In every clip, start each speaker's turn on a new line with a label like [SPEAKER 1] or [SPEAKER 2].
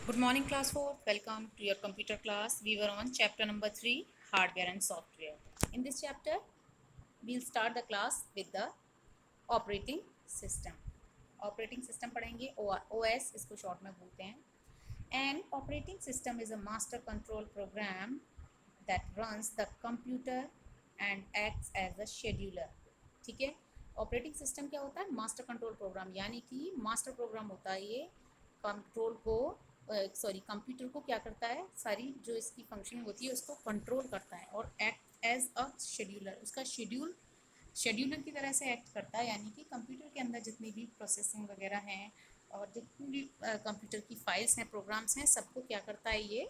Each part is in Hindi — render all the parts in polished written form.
[SPEAKER 1] Good morning, class 4. Welcome to your computer class. We were on chapter number 3, hardware and software. In this chapter, we'll start the class with the operating system. Operating system पढ़ेंगे, OS इसको short में बोलते हैं. An operating system is a master control program that runs the computer and acts as a scheduler. ठीक है. ऑपरेटिंग सिस्टम क्या होता है? मास्टर कंट्रोल प्रोग्राम, यानी कि मास्टर प्रोग्राम होता है ये कंट्रोल को कंप्यूटर को क्या करता है, सारी जो इसकी फंक्शनिंग होती है उसको कंट्रोल करता है और एक्ट एज अ शेड्यूलर, उसका शेड्यूलर की तरह से एक्ट करता है, यानी कि कंप्यूटर के अंदर जितनी भी प्रोसेसिंग वगैरह हैं और जितनी भी कंप्यूटर की फाइल्स हैं, प्रोग्राम्स हैं, सबको क्या करता है, ये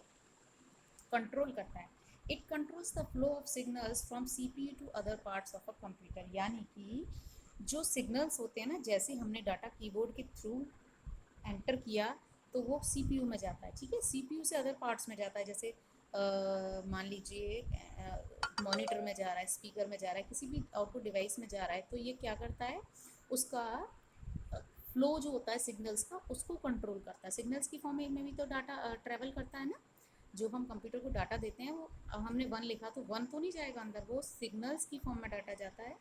[SPEAKER 1] कंट्रोल करता है. It controls the flow of signals from CPU to other parts of a computer, यानी कि जो सिग्नल्स होते हैं ना, जैसे हमने डाटा कीबोर्ड के थ्रू एंटर किया तो वो सीपीयू में जाता है. ठीक है, सीपीयू से अदर पार्ट्स में जाता है, जैसे मान लीजिए मॉनिटर में जा रहा है, स्पीकर में जा रहा है, किसी भी आउटपुट डिवाइस में जा रहा है, तो ये क्या करता है, उसका फ्लो जो होता है सिग्नल्स का उसको कंट्रोल करता है. सिग्नल्स की फॉर्म में भी तो डाटा ट्रेवल करता है ना. जो हम कंप्यूटर को डाटा देते हैं वो हमने 1 लिखा तो 1 तो नहीं जाएगा अंदर, वो सिग्नल्स की फॉर्म में डाटा जाता है,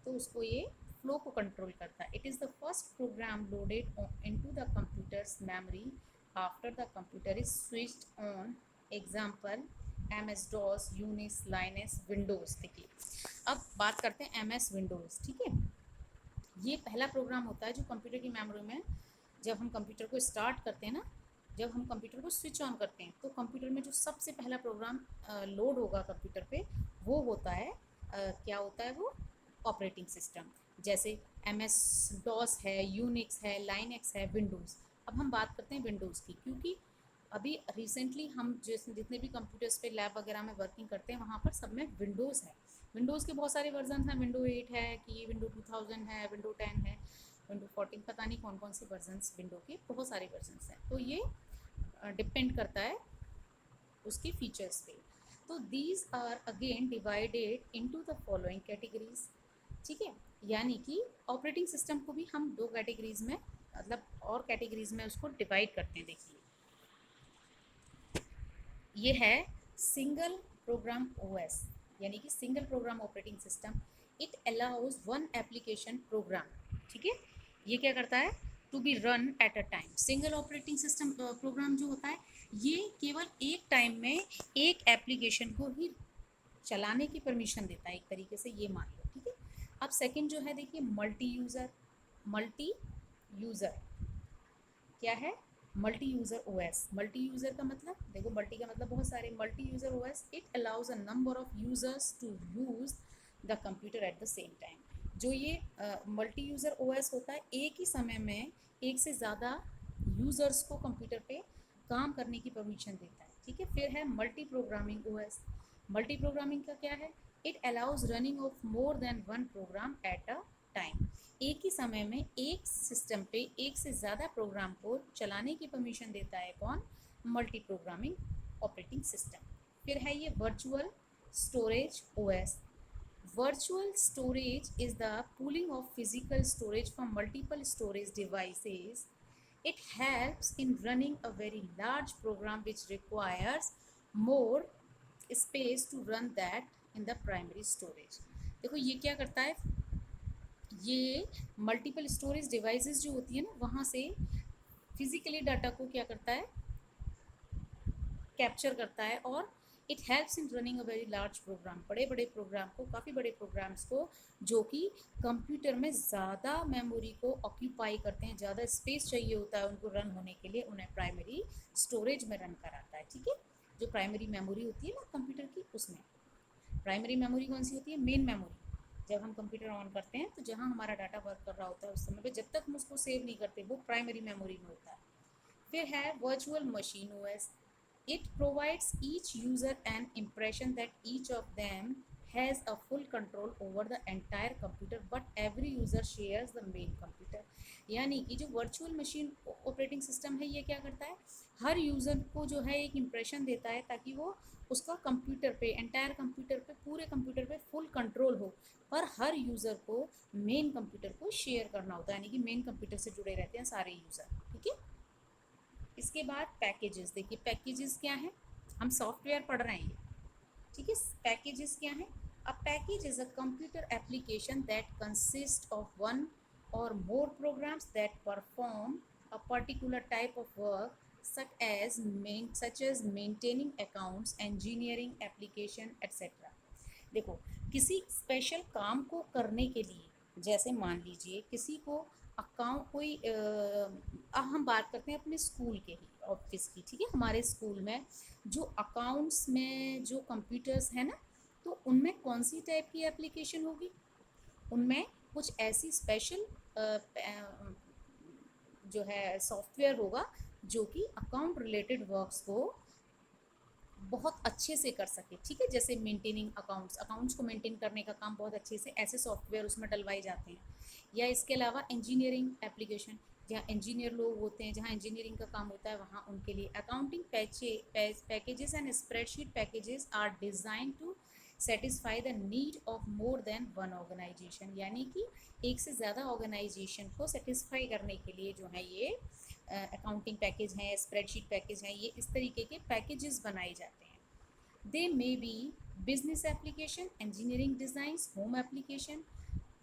[SPEAKER 1] तो उसको ये फ्लो को कंट्रोल करता है. It is the first program loaded into the computer's memory after the computer is switched on. Example MS DOS, Unix, Linux, Windows. देखिए, अब बात करते हैं MS विंडोज़. ठीक है, ये पहला प्रोग्राम होता है जो कंप्यूटर की मेमोरी में, जब हम कंप्यूटर को स्टार्ट करते हैं ना, जब हम कंप्यूटर को स्विच ऑन करते हैं तो कंप्यूटर में जो सबसे पहला प्रोग्राम लोड होगा कंप्यूटर पे, वो होता है क्या होता है वो, ऑपरेटिंग सिस्टम. जैसे MS DOS है, यूनिक्स है, लाइनक्स है, विंडोज़. अब हम बात करते हैं विंडोज़ की, क्योंकि अभी रिसेंटली हम जितने भी कंप्यूटर्स पे लैब वगैरह में वर्किंग करते हैं वहाँ पर सब में विंडोज़ है. विंडोज़ के बहुत सारे वर्जन हैं, विंडो 8 है, कि विंडो 2000 है, विंडो 10 है, विंडो 14, पता नहीं कौन कौन से वर्जन्स विंडो के, बहुत सारे वर्जन्स हैं. तो ये डिपेंड करता है उसके फीचर्स पे. तो these are again divided into the following categories. ठीक है, यानी कि ऑपरेटिंग सिस्टम को भी हम 2 कैटेगरीज में, मतलब और कैटेगरीज में उसको डिवाइड करते हैं. देखिए, ये है सिंगल प्रोग्राम ओएस, यानी कि single program operating system. It allows one application program. ठीक है, ये क्या करता है, to be run at a time. Single operating system program जो होता है, ये केवल एक टाइम में एक एप्लीकेशन को ही चलाने की परमिशन देता है, एक तरीके से ये मान लो. ठीक है, अब सेकंड जो है, देखिए, मल्टी यूज़र. मल्टी यूज़र क्या है, multi user OS. Multi user का मतलब, देखो, मल्टी का मतलब बहुत सारे. Multi user OS, it allows a number of users to use the computer at the same time. जो ये मल्टी यूज़र ओएस होता है, एक ही समय में एक से ज़्यादा यूज़र्स को कंप्यूटर पे काम करने की परमिशन देता है. ठीक है, फिर है multi programming OS. Multi programming का क्या है, it allows running of more than one program at a time. एक ही समय में एक सिस्टम पे एक से ज़्यादा प्रोग्राम को चलाने की परमिशन देता है. कौन? Multi programming operating system. फिर है ये virtual storage OS. Virtual storage is the pooling of physical storage from multiple storage devices. It helps in running a very large program which requires more space to run that in the primary storage. देखो, ये क्या करता है, ये मल्टीपल स्टोरेज डिवाइसेस जो होती है ना, वहाँ से फिजिकली डाटा को क्या करता है, कैप्चर करता है. और it helps in running a very large program, बड़े बड़े प्रोग्राम को, काफ़ी बड़े प्रोग्राम्स को, जो कि कंप्यूटर में ज़्यादा मेमोरी को ऑक्यूपाई करते हैं, ज़्यादा स्पेस चाहिए होता है उनको रन होने के लिए, उन्हें प्राइमरी स्टोरेज में रन कराता है. ठीक है, जो प्राइमरी मेमोरी होती है ना कंप्यूटर की, उसमें प्राइमरी मेमोरी कौन सी होती है, मेन मेमोरी. जब हम कंप्यूटर ऑन करते हैं तो जहाँ हमारा डाटा वर्क कर रहा होता है उस समय पे, जब तक हम उसको सेव नहीं करते, वो प्राइमरी मेमोरी में होता है. फिर है virtual machine OS. It provides each user an impression that each of them has a full control over the entire computer but every user shares the main computer. यानी कि जो वर्चुअल मशीन ऑपरेटिंग सिस्टम है, ये क्या करता है, हर यूज़र को जो है एक इम्प्रेशन देता है, ताकि वो उसका कंप्यूटर पे, एंटायर कंप्यूटर पे, पूरे कंप्यूटर पे फुल कंट्रोल हो. पर हर यूज़र को मेन कंप्यूटर को शेयर करना होता है, यानी कि मेन कंप्यूटर से जुड़े रहते हैं सारे यूज़र. ठीक है, इसके बाद पैकेजेस, देखिए पैकेजेस क्या है, हम सॉफ्टवेयर पढ़ रहे हैं, ठीक है। पैकेजेस क्या है? A package is a computer application that consist of one or more programs that perform a particular type of work such as maintaining accounts, engineering application etc. देखो, किसी स्पेशल काम को करने के लिए, जैसे मान लीजिए किसी को अकाउंट कोई हम बात करते हैं अपने स्कूल के ही ऑफिस की, ठीक है। हमारे स्कूल में जो अकाउंट्स में जो कंप्यूटर्स है ना, तो उनमें कौन सी टाइप की एप्लीकेशन होगी? उनमें कुछ ऐसी स्पेशल जो है सॉफ्टवेयर होगा जो कि अकाउंट रिलेटेड वर्क्स को बहुत अच्छे से कर सके, ठीक है। जैसे मेंटेनिंग अकाउंट्स को मेंटेन करने का काम बहुत अच्छे से ऐसे सॉफ्टवेयर उसमें डलवाए जाते हैं। या इसके अलावा इंजीनियरिंग एप्लीकेशन, जहाँ इंजीनियर लोग होते हैं, जहाँ इंजीनियरिंग का काम होता है, वहाँ उनके लिए accounting packages and spreadsheet packages are design to satisfy the need of more than one organization, यानी कि एक से ज़्यादा ऑर्गेनाइजेशन को सेटिस्फाई करने के लिए जो है ये अकाउंटिंग पैकेज हैं, स्प्रेडशीट पैकेज हैं, ये इस तरीके के पैकेजेस बनाए जाते हैं। They may be business application, engineering designs, home application,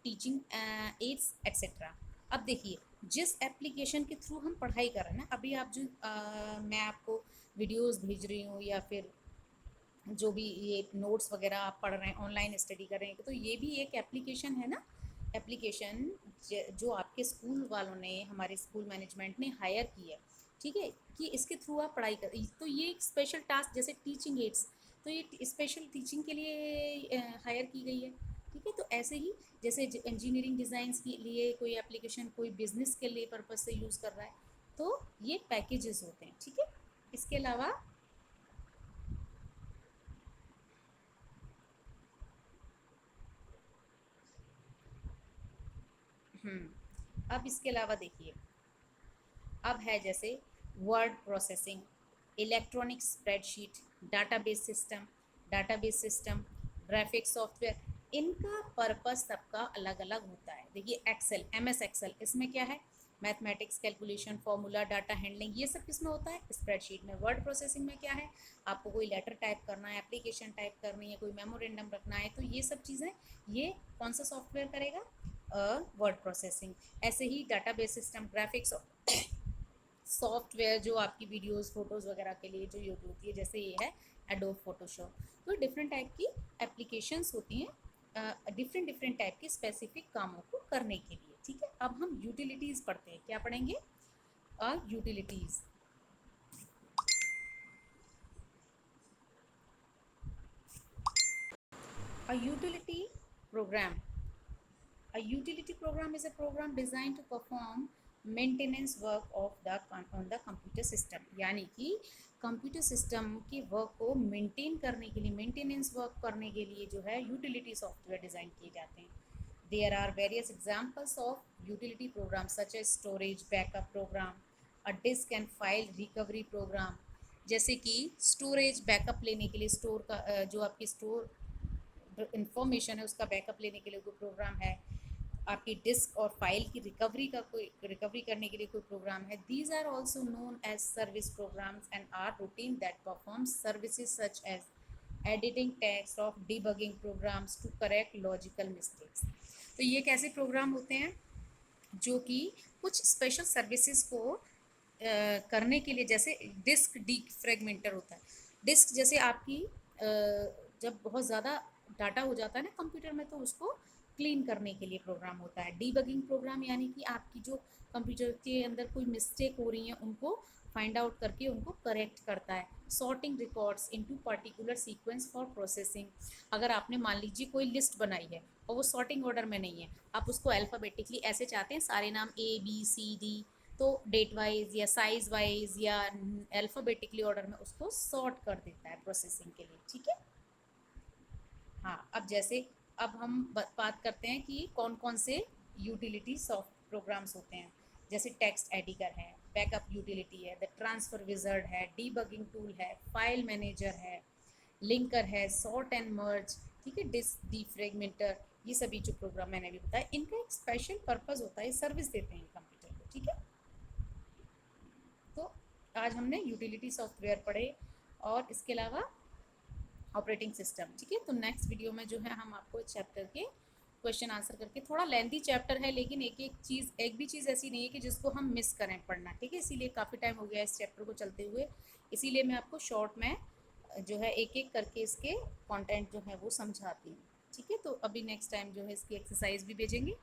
[SPEAKER 1] teaching aids etcetera. अब देखिए, जिस एप्लीकेशन के थ्रू हम पढ़ाई कर रहे हैं ना, अभी आप जो मैं आपको वीडियोस भेज रही हूँ या फिर जो भी ये नोट्स वगैरह आप पढ़ रहे हैं, ऑनलाइन स्टडी कर रहे हैं, तो ये भी एक एप्लीकेशन है ना। एप्लीकेशन जो आपके स्कूल वालों ने, हमारे स्कूल मैनेजमेंट ने हायर की है, ठीक है, कि इसके थ्रू आप पढ़ाई कर, तो ये एक स्पेशल टास्क, जैसे टीचिंग एड्स, तो ये स्पेशल टीचिंग के लिए हायर की गई है, ठीक है। तो ऐसे ही जैसे इंजीनियरिंग डिज़ाइंस के लिए कोई एप्लीकेशन कोई बिजनेस के लिए पर्पज से यूज़ कर रहा है, तो ये पैकेजेस होते हैं, ठीक है। इसके अलावा अब इसके अलावा देखिए, अब है जैसे word processing, electronic spreadsheet, database system, graphic software, इनका पर्पस सबका अलग अलग होता है। देखिए एक्सेल, एमएस एक्सेल, इसमें क्या है, mathematics, calculation, formula, data handling, ये सब किसमें होता है, स्प्रेडशीट में। वर्ड प्रोसेसिंग में क्या है, आपको कोई लेटर टाइप करना है, एप्लीकेशन टाइप करनी है, कोई मेमोरेंडम रखना है, तो ये सब चीज़ें ये कौन सा सॉफ्टवेयर करेगा, वर्ड प्रोसेसिंग। ऐसे ही डाटाबेस सिस्टम, ग्राफिक्स सॉफ्टवेयर जो आपकी वीडियोस फोटोज़ वगैरह के लिए जो यूज होती है, जैसे ये है एडोब फोटोशॉप। तो डिफरेंट टाइप की एप्लीकेशंस होती हैं डिफरेंट डिफरेंट टाइप के स्पेसिफिक कामों को करने के लिए, ठीक है। अब हम यूटिलिटीज़ पढ़ते हैं, क्या पढ़ेंगे, utilities. A utility programme, a utility program is a program designed to perform maintenance work of the on the computer system, यानी कि कंप्यूटर सिस्टम के वर्क को मेंटेन करने के लिए, मेंटेनेंस वर्क करने के लिए जो है यूटिलिटी सॉफ्टवेयर डिज़ाइन किए जाते हैं। There are various examples of utility program such as storage backup program, a disk and file recovery program, जैसे कि स्टोरेज बैकअप लेने के लिए, स्टोर का जो आपकी स्टोर इंफॉर्मेशन है उसका बैकअप लेने के लिए कोई प्रोग्राम है, आपकी डिस्क और फाइल की रिकवरी करने के लिए कोई प्रोग्राम है। These are also known as service programs and are routine that perform services such as editing text of debugging programs to correct logical mistakes. तो ये कैसे प्रोग्राम होते हैं जो कि कुछ स्पेशल सर्विसेज को करने के लिए, जैसे डिस्क डी फ्रेगमेंटर होता है, डिस्क जैसे आपकी जब बहुत ज़्यादा डाटा हो जाता है ना कंप्यूटर में, तो उसको क्लीन करने के लिए प्रोग्राम होता है। डीबगिंग प्रोग्राम यानी कि आपकी जो कंप्यूटर के अंदर कोई मिस्टेक हो रही है उनको फाइंड आउट करके उनको करेक्ट करता है। Sorting records into particular sequence for processing, अगर आपने मान लीजिए कोई लिस्ट बनाई है और वो सॉर्टिंग ऑर्डर में नहीं है, आप उसको अल्फ़ाबेटिकली ऐसे चाहते हैं सारे नाम ABCD, तो डेट वाइज या साइज वाइज या अल्फ़ाबेटिकली ऑर्डर में उसको सॉर्ट कर देता है प्रोसेसिंग के लिए, ठीक है। हाँ, अब जैसे अब हम बात करते हैं कि कौन कौन से यूटिलिटी सॉफ्ट प्रोग्राम्स होते हैं। जैसे टेक्स्ट एडिटर है, बैकअप यूटिलिटी है, द ट्रांसफर विजर्ड है, डीबगिंग टूल है, फाइल मैनेजर है, लिंकर है, सॉर्ट एंड मर्ज, ठीक है, डिस्क डीफ्रेगमेंटर, ये सभी जो प्रोग्राम मैंने अभी बताया, इनका एक स्पेशल पर्पस होता है, सर्विस देते हैं कंप्यूटर को, ठीक है। तो आज हमने यूटिलिटी सॉफ्टवेयर पढ़े और इसके अलावा ऑपरेटिंग सिस्टम। ठीक है, तो नेक्स्ट वीडियो में जो है हम आपको इस चैप्टर के क्वेश्चन आंसर करके, थोड़ा लेंथी चैप्टर है लेकिन एक भी चीज़ ऐसी नहीं है कि जिसको हम मिस करें पढ़ना। ठीक है, इसीलिए काफ़ी टाइम हो गया इस चैप्टर को चलते हुए, इसीलिए मैं आपको शॉर्ट में जो है एक एक करके इसके कंटेंट जो है वो समझाती हूँ। ठीक है, तो अभी नेक्स्ट टाइम जो है इसकी एक्सरसाइज भी भेजेंगे।